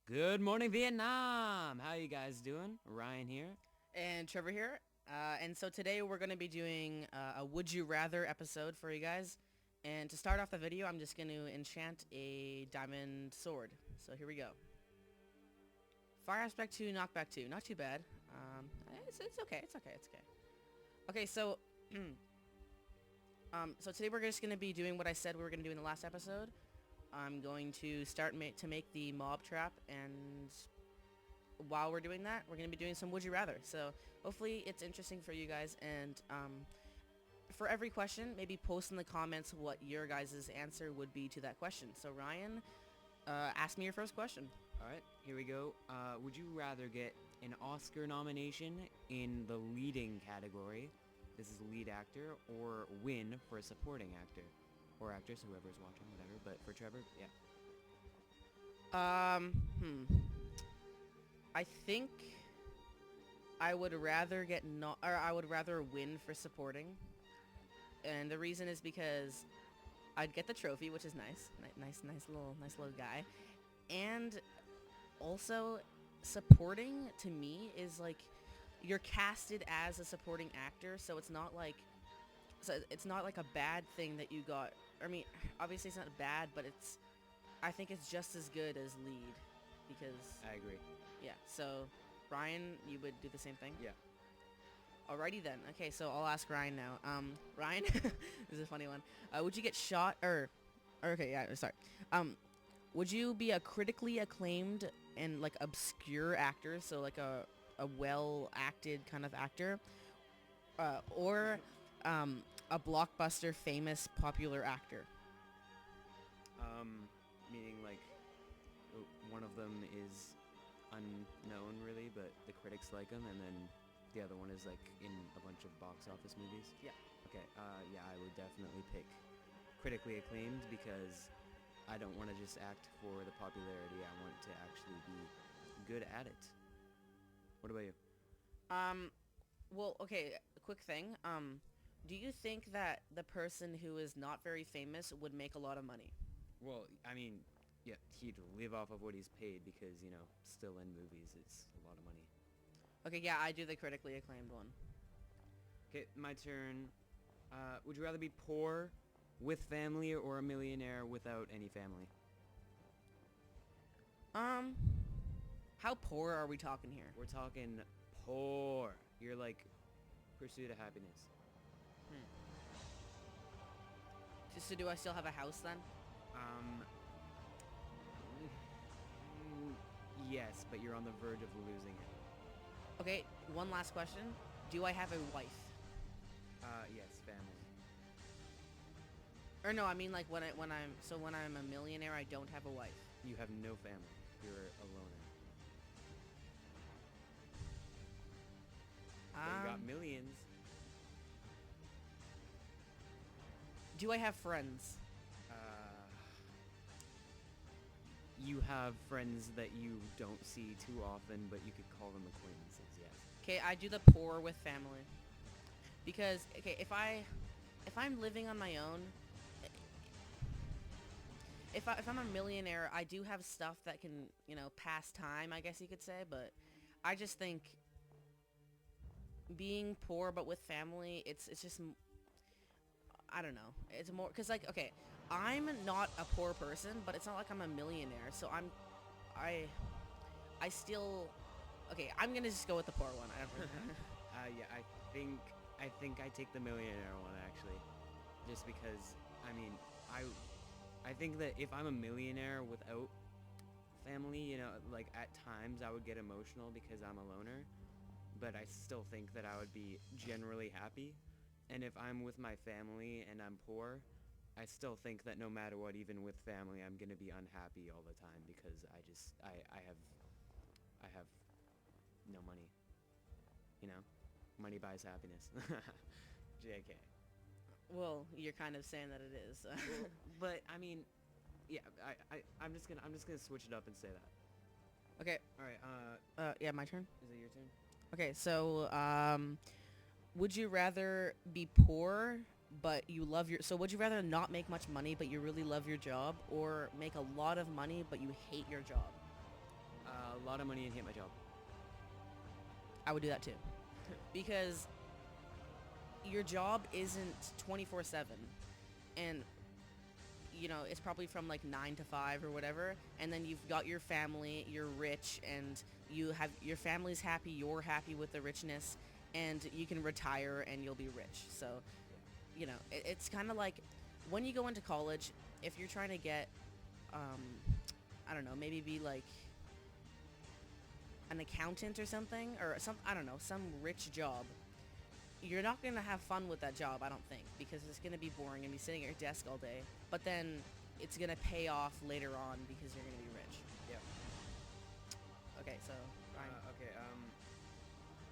Good morning, Vietnam. How you guys doing? Ryan here. And Trevor here. And so today we're going to be doing a Would You Rather episode for you guys. And to start off the video, I'm just going to enchant a diamond sword. So here we go. Fire aspect 2, knockback 2. Not too bad. It's okay. It's okay. It's okay. Okay, so... so today we're just going to be doing what I said we were going to do in the last episode. I'm going to start to make the mob trap, and while we're doing that, we're going to be doing some Would You Rather. So hopefully it's interesting for you guys, and for every question, maybe post in the comments what your guys' answer would be to that question. So Ryan, ask me your first question. All right, here we go. Would you rather get an Oscar nomination in the leading category, this is lead actor, or win for a supporting actor? Or actress, whoever's watching, whatever. But for Trevor, yeah. I think I would rather I would rather win for supporting. And the reason is because I'd get the trophy, which is nice. Nice little guy. And also, supporting to me is like you're casted as a supporting actor, so it's not like a bad thing that you got. I mean, obviously it's not bad, but I think it's just as good as lead because I agree. yeah. So Ryan, you would do the same thing? Yeah. Alrighty then. Okay, so I'll ask Ryan now. Ryan, this is a funny one. Would you get shot or okay, yeah, sorry. Would you be a critically acclaimed and like obscure actor, so like a well acted kind of actor, or a blockbuster famous popular actor? Meaning like one of them is unknown really, but the critics like him, and then the other one is like in a bunch of box office movies. Yeah. Okay. Yeah, I would definitely pick critically acclaimed because I don't want to just act for the popularity. I want to actually be good at it. What about you? Well, okay, quick thing. Do you think that the person who is not very famous would make a lot of money? Well, I mean, yeah, he'd live off of what he's paid because, still in movies, it's a lot of money. Okay, yeah, I do the critically acclaimed one. Okay, my turn. Would you rather be poor with family or a millionaire without any family? How poor are we talking here? We're talking poor. You're like pursuit of happiness. Hmm. So do I still have a house then? Um, yes, but you're on the verge of losing it. Okay, one last question. Do I have a wife? Yes, family. Or no, I mean like when I'm a millionaire, I don't have a wife. You have no family. You're a loner. But you got millions. Do I have friends? You have friends that you don't see too often, but you could call them acquaintances, yes. Okay, I do the poor with family. Because okay, if I'm living on my own, if I'm a millionaire, I do have stuff that can, pass time, I guess you could say, but I just think being poor but with family, it's just I don't know. It's more cuz like okay, I'm not a poor person, but it's not like I'm a millionaire. So I I still okay, I'm going to just go with the poor one. Yeah, I think I take the millionaire one actually, just because I think that if I'm a millionaire without family, like at times I would get emotional because I'm a loner, but I still think that I would be generally happy. And if I'm with my family and I'm poor, I still think that no matter what, even with family, I'm gonna be unhappy all the time because I have no money. You know, money buys happiness. JK. Well, you're kind of saying that it is. But I mean, yeah, I'm just gonna switch it up and say that. Okay. All right. Yeah, my turn. Is it your turn? Okay, so would you rather be poor but you love your so would you rather not make much money but you really love your job, or make a lot of money but you hate your job? A lot of money and hate my job. I would do that too. Because your job isn't 24/7, and you know, it's probably from like 9 to 5 or whatever, and then you've got your family, you're rich, and you have your family's happy, you're happy with the richness, and you can retire and you'll be rich. So, you know, it's kind of like when you go into college, if you're trying to get, I don't know, maybe be like an accountant or something, or I don't know, some rich job. You're not going to have fun with that job, I don't think, because it's going to be boring and be sitting at your desk all day. But then it's going to pay off later on because you're going to be rich. Yep. Okay, so Ryan. Okay.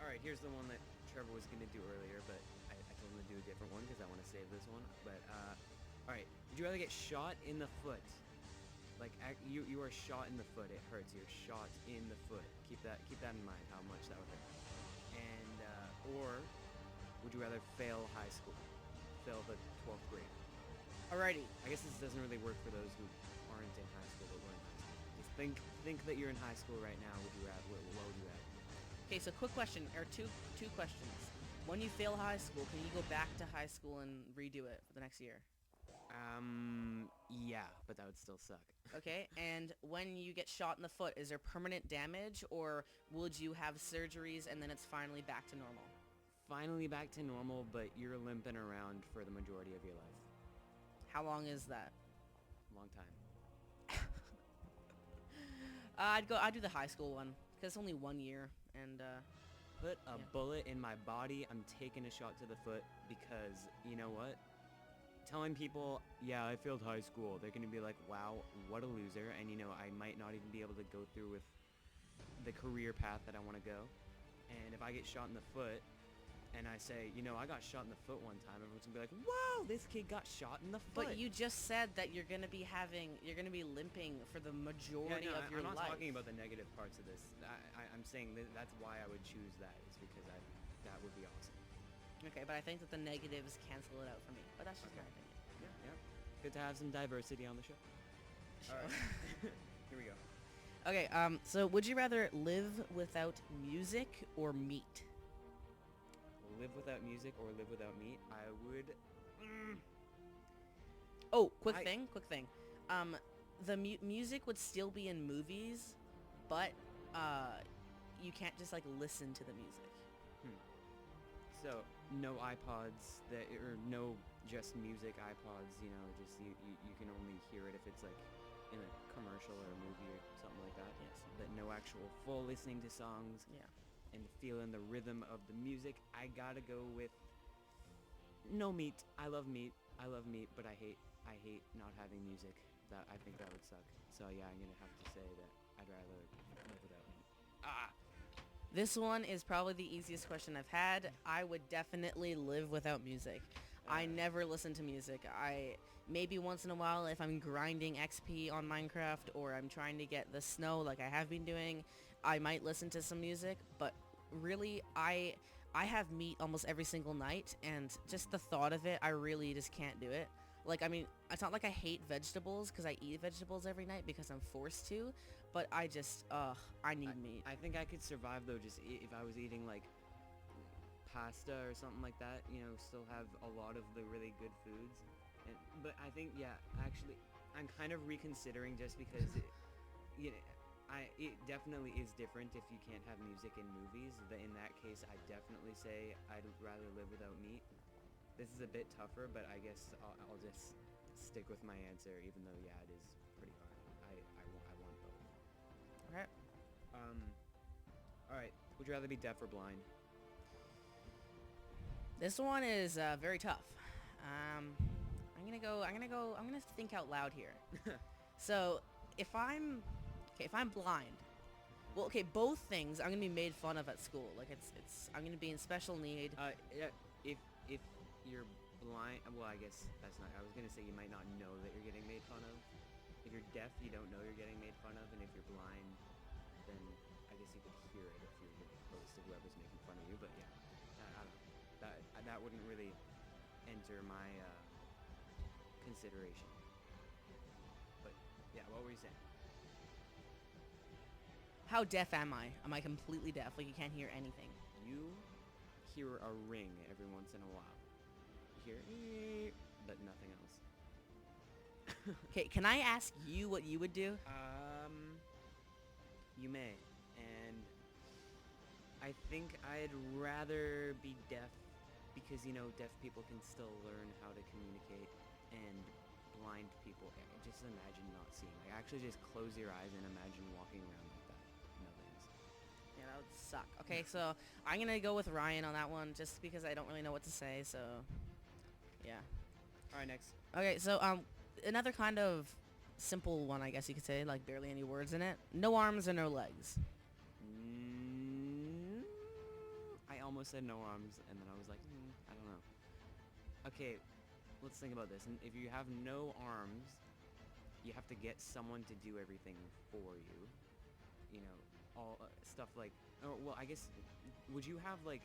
All right. Here's the one that Trevor was gonna do earlier, but I told him to do a different one because I want to save this one. But all right. Would you rather get shot in the foot? Like you are shot in the foot. It hurts. You're shot in the foot. Keep that in mind. How much that would hurt. And or would you rather fail high school? Fail the 12th grade? Alrighty. I guess this doesn't really work for those who aren't in high school but were in high school. Just think that you're in high school right now. Would you rather? What would you rather? Okay, so quick question, or two questions. When you fail high school, can you go back to high school and redo it for the next year? Yeah, but that would still suck. Okay, and when you get shot in the foot, is there permanent damage, or would you have surgeries and then it's finally back to normal? Finally back to normal, but you're limping around for the majority of your life. How long is that? Long time. I'd do the high school one, because it's only 1 year, and Put a yeah. bullet in my body, I'm taking a shot to the foot, because, you know what? Telling people, yeah, I failed high school, they're going to be like, wow, what a loser, and you know, I might not even be able to go through with the career path that I want to go. And if I get shot in the foot, and I say, you know, I got shot in the foot one time, everyone's gonna be like, wow, this kid got shot in the foot. But you just said that you're gonna be limping for the majority of your I'm not life. talking about the negative parts of this. I'm saying that's why I would choose that, is because that would be awesome. Okay, but I think that the negatives cancel it out for me. But that's just my opinion. Yeah. Good to have some diversity on the show. Sure. All right. Here we go. Okay, so would you rather live without music or meat? Live without music or live without meat? I would... Oh, quick thing. The music would still be in movies, but you can't just like listen to the music. So no iPods or no just music iPods. You know, just you can only hear it if it's like in a commercial or a movie or something like that. Yes. But no actual full listening to songs. Yeah. And feeling the rhythm of the music. I gotta go with no meat. I love meat, but I hate not having music. That I think that would suck. So yeah, I'm gonna have to say that I'd rather live without meat. This one is probably the easiest question I've had. I would definitely live without music. I never listen to music. Maybe once in a while if I'm grinding XP on Minecraft or I'm trying to get the snow like I have been doing, I might listen to some music, but really I have meat almost every single night, and just the thought of it, I really just can't do it. Like, I mean, it's not like I hate vegetables because I eat vegetables every night because I'm forced to, but I just, I need meat. I think I could survive though, just if I was eating like pasta or something like that, you know, still have a lot of the really good foods. But I think, yeah, actually, I'm kind of reconsidering just because, it definitely is different if you can't have music in movies. In that case, I definitely say I'd rather live without meat. This is a bit tougher, but I guess I'll just stick with my answer, even though, yeah, it is pretty hard. I want both. Okay. All right. Would you rather be deaf or blind? This one is very tough. I'm gonna think out loud here. So if I'm blind, well, okay, both things I'm gonna be made fun of at school. Like I'm gonna be in special need. Yeah, if you're blind, well, I guess that's not. I was gonna say you might not know that you're getting made fun of. If you're deaf, you don't know you're getting made fun of, and if you're blind, then I guess you could hear it if you're getting close to whoever's making fun of you. But yeah, I don't know. That wouldn't really enter my consideration. But yeah, what were you saying? how deaf am I? Am I completely deaf? Like you can't hear anything? You hear a ring every once in a while. You hear, but nothing else. Okay, can I ask you what you would do? You may, and I think I'd rather be deaf because, deaf people can still learn how to communicate, and blind people, just imagine not seeing. Like, actually just close your eyes and imagine walking around like that. Nothing's. Yeah, that would suck. Okay, so I'm gonna go with Ryan on that one just because I don't really know what to say, so yeah. Alright, next. Okay, so another kind of simple one, I guess you could say, like barely any words in it. No arms or no legs. I almost said no arms, and then I was like, I don't know. Okay, let's think about this. If you have no arms, you have to get someone to do everything for you. All stuff like, well, I guess, would you have like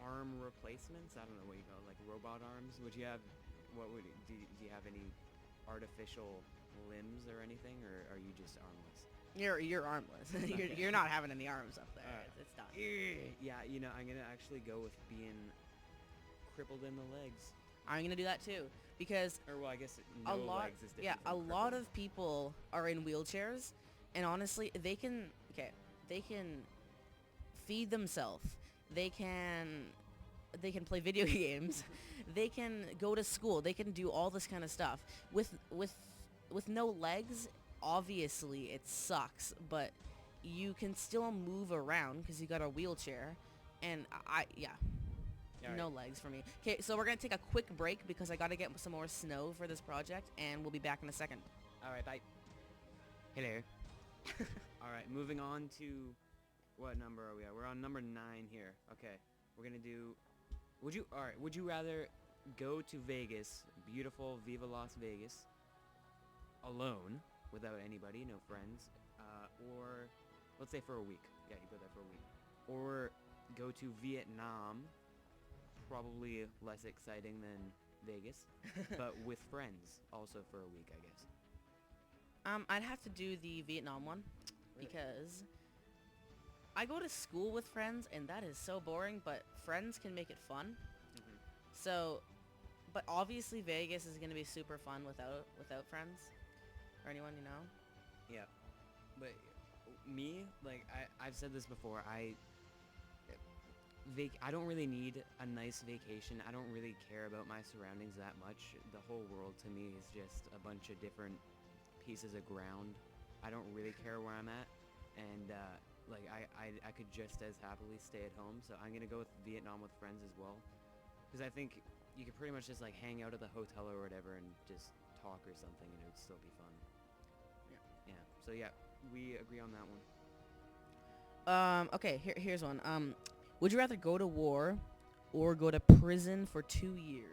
arm replacements? I don't know what you call it, like robot arms. Would you have, do you have any artificial limbs or anything, or are you just armless? You're armless. you're not having any arms up there. It's done. Yeah, I'm gonna actually go with being crippled in the legs. I'm gonna do that too because Or well, I guess no legs is different. Yeah, a from lot crippled. of people are in wheelchairs, and honestly, they can feed themselves. They can play video games. They can go to school. They can do all this kind of stuff. With no legs, obviously it sucks, but you can still move around because you got a wheelchair. And All no right. legs for me. Okay, so we're gonna take a quick break because I gotta get some more snow for this project, and we'll be back in a second. All right, bye. Hello. All right, moving on to what number are we at? We're on number 9 here. Okay, we're gonna do. Would you rather go to Vegas, beautiful Viva Las Vegas, alone without anybody, no friends, or let's say for a week? Yeah, you go there for a week, or go to Vietnam, probably less exciting than Vegas, but with friends also for a week, I guess. I'd have to do the Vietnam one Really? because I go to school with friends, and that is so boring. But friends can make it fun. Mm-hmm. So, but obviously Vegas is gonna be super fun without friends or anyone, Yeah, but me, like I've said this before, I don't really need a nice vacation. I don't really care about my surroundings that much. The whole world to me is just a bunch of different pieces of ground. I don't really care where I'm at, and like I could just as happily stay at home. So I'm gonna go with Vietnam with friends as well, because I think you could pretty much just like hang out at the hotel or whatever and just talk or something, and it would still be fun. Yeah. Yeah. So yeah, we agree on that one. Okay. Here's one. Would you rather go to war or go to prison for 2 years?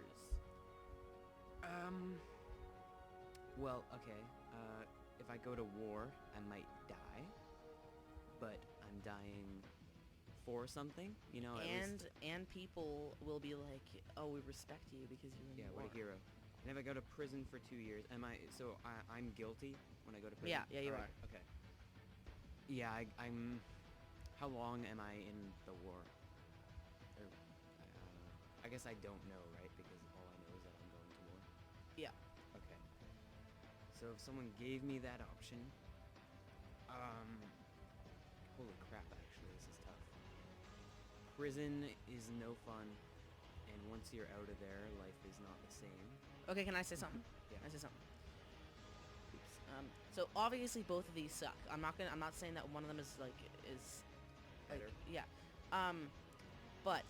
Well, okay. If I go to war, I might die, but I'm dying for something, at least. And people will be like, oh, we respect you because you're in Yeah, war. what a hero. And if I go to prison for 2 years, I'm guilty when I go to prison? Yeah, you Alright, are. Okay. Yeah, I'm... How long am I in the war? Or, I guess I don't know, right? Because all I know is that I'm going to war. Yeah. Okay. So if someone gave me that option, holy crap, actually, this is tough. Prison is no fun, and once you're out of there, life is not the same. Okay, can I say something? Yeah. Can I say something? Oops. So obviously both of these suck. I'm not saying that one of them is Better. yeah. But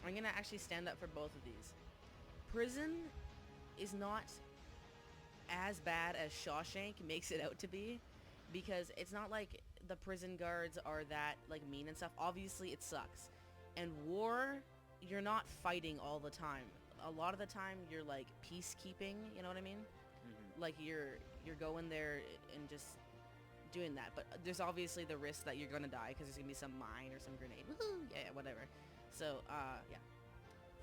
I'm gonna actually stand up for both of these. Prison is not as bad as Shawshank makes it out to be, because it's not like the prison guards are that like mean and stuff. Obviously it sucks. And war, you're not fighting all the time. A lot of the time you're like peacekeeping, you know what I mean? Mm-hmm. Like you're going there and just doing that. But there's obviously the risk that you're gonna die because there's gonna be some mine or some grenade. Woohoo! Yeah, whatever. So yeah.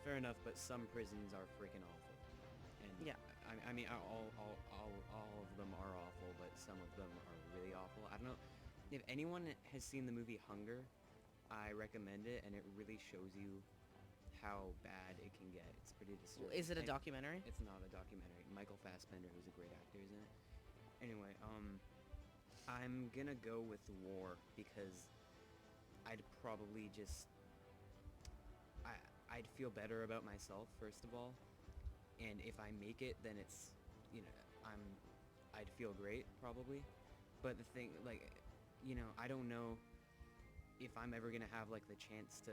Fair enough, but some prisons are freaking awful. And Yeah. I mean, all of them are awful, but some of them are I don't know if anyone has seen the movie Hunger. I recommend it, and it really shows you how bad it can get. It's pretty disturbing. Is it a documentary? It's not a documentary. Michael Fassbender, who's a great actor, is in it. Anyway, I'm gonna go with war because I'd probably just I'd feel better about myself first of all, and if I make it, then it's I'd feel great probably. But the thing, like, I don't know if I'm ever gonna have like the chance to,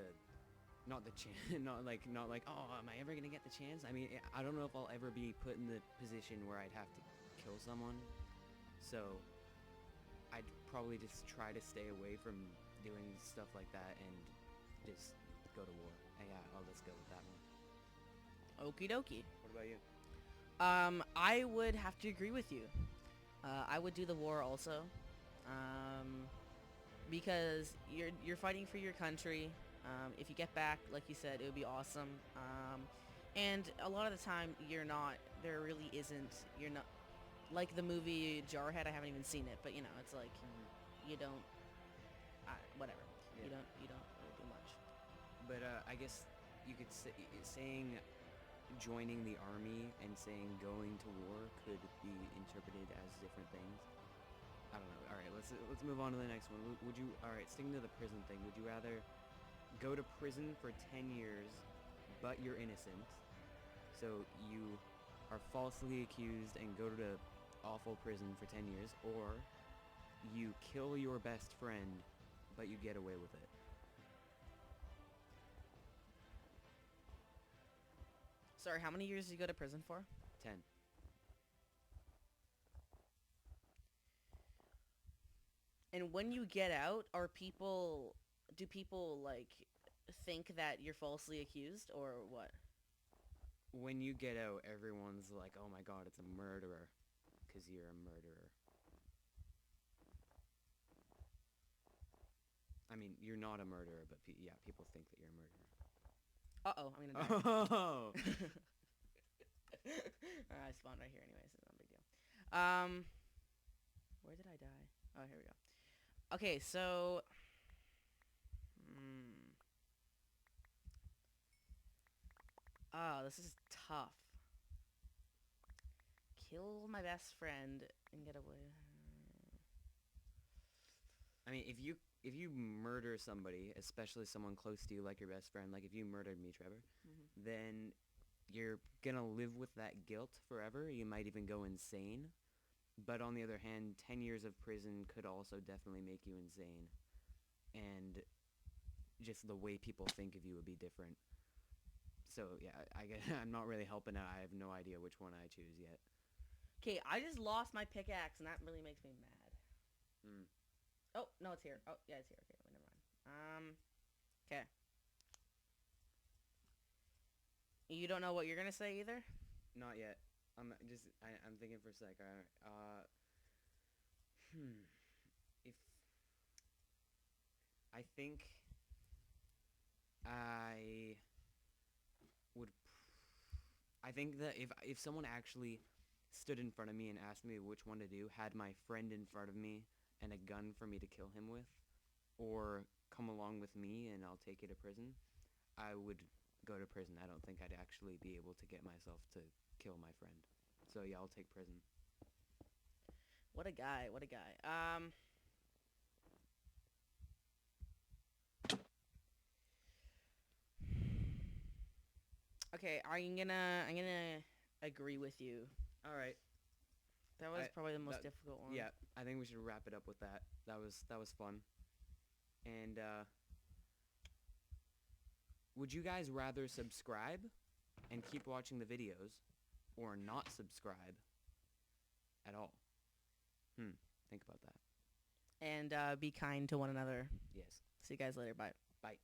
not the chance, not like oh, am I ever gonna get the chance? I mean, I don't know if I'll ever be put in the position where I'd have to kill someone. So I'd probably just try to stay away from doing stuff like that and just go to war. Yeah, let's go with that one. Okie dokie. What about you? I would have to agree with you. I would do the war also, because you're fighting for your country. If you get back, like you said, it would be awesome. And a lot of the time, there really isn't, you're not, like the movie Jarhead, I haven't even seen it, but it's like, you don't, whatever. Yeah. You don't really do much. But I guess you could say saying joining the army and saying going to war could be interpreted as different things. I don't know. All right, let's move on to the next one. Would you? All right, sticking to the prison thing. Would you rather go to prison for 10 years, but you're innocent, so you are falsely accused and go to the awful prison for 10 years, or you kill your best friend, but you get away with it? Sorry, how many years did you go to prison for? 10. And when you get out, do people like think that you're falsely accused or what? When you get out, everyone's like, oh my god, it's a murderer, because you're a murderer. I mean, you're not a murderer, but yeah, people think that you're a murderer. Uh-oh, I'm gonna die. Oh! I spawned right here anyways, it's not a big deal. Where did I die? Oh, here we go. Okay, so... Oh, this is tough. Kill my best friend and get away. I mean, if you murder somebody, especially someone close to you like your best friend, like if you murdered me, Trevor, then you're gonna live with that guilt forever. You might even go insane. But on the other hand, 10 years of prison could also definitely make you insane. And just the way people think of you would be different. So, yeah, I'm not really helping out. I have no idea which one I choose yet. Okay, I just lost my pickaxe, and that really makes me mad. Oh, no, it's here. Oh, yeah, it's here. Okay, wait, never mind. Okay. You don't know what you're gonna say either? Not yet. I'm thinking for a sec. If I think I would, I think that if someone actually stood in front of me and asked me which one to do, had my friend in front of me and a gun for me to kill him with, or come along with me and I'll take you to prison, I would go to prison. I don't think I'd actually be able to get myself to kill my friend. So yeah, I'll take prison. What a guy, what a guy. Okay, I'm gonna agree with you. All right. That was probably the most difficult one. Yeah, I think we should wrap it up with that. That was fun. And would you guys rather subscribe and keep watching the videos, or not subscribe at all? Think about that. And be kind to one another. Yes. See you guys later. Bye. Bye.